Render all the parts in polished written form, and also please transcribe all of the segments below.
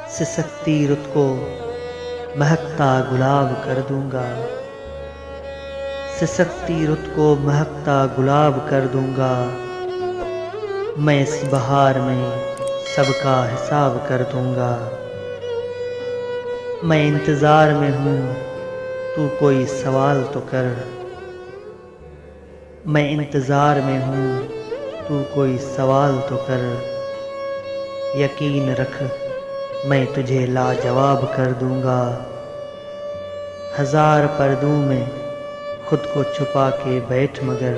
सिसकती रुत को महकता गुलाब कर दूंगा। सिसकती रुत को महकता गुलाब कर दूंगा। मैं इस बहार में सबका हिसाब कर दूंगा। मैं इंतज़ार में हूँ, तू कोई सवाल तो कर। मैं इंतज़ार में हूँ, तू कोई सवाल तो कर। यकीन रख, मैं तुझे लाजवाब कर दूंगा। हज़ार पर्दों में खुद को छुपा के बैठ मगर,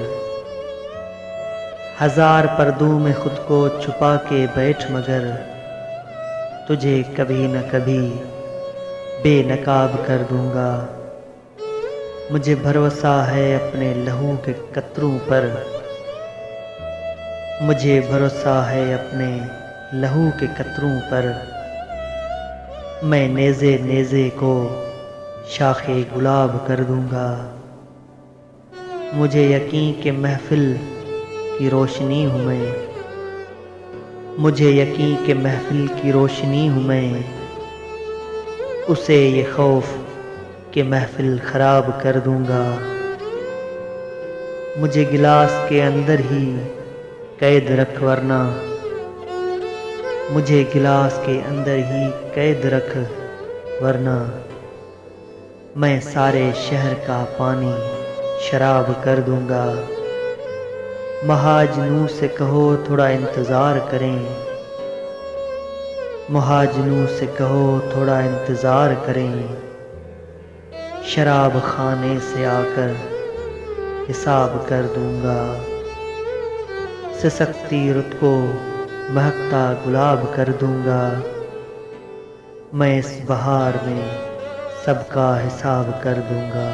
हज़ार पर्दों में खुद को छुपा के बैठ मगर, तुझे कभी न कभी बेनकाब कर दूंगा। मुझे भरोसा है अपने लहू के कतरों पर। मुझे भरोसा है अपने लहू के कतरों पर। मैं नेज़े नेज़े को शाखे गुलाब कर दूंगा। मुझे यकीन के महफिल की रोशनी हूँ मैं। मुझे यकीन के महफिल की रोशनी हूँ मैं। उसे ये खौफ के महफिल ख़राब कर दूंगा। मुझे गिलास के अंदर ही कैद रख वरना, मुझे गिलास के अंदर ही कैद रख वरना, मैं सारे शहर का पानी शराब कर दूंगा। महाजनों से कहो थोड़ा इंतज़ार करें। महाजनों से कहो थोड़ा इंतज़ार करें। शराब खाने से आकर हिसाब कर दूंगा। सिसकती रुत को महकता गुलाब कर दूंगा। मैं इस बहार में सबका हिसाब कर दूंगा।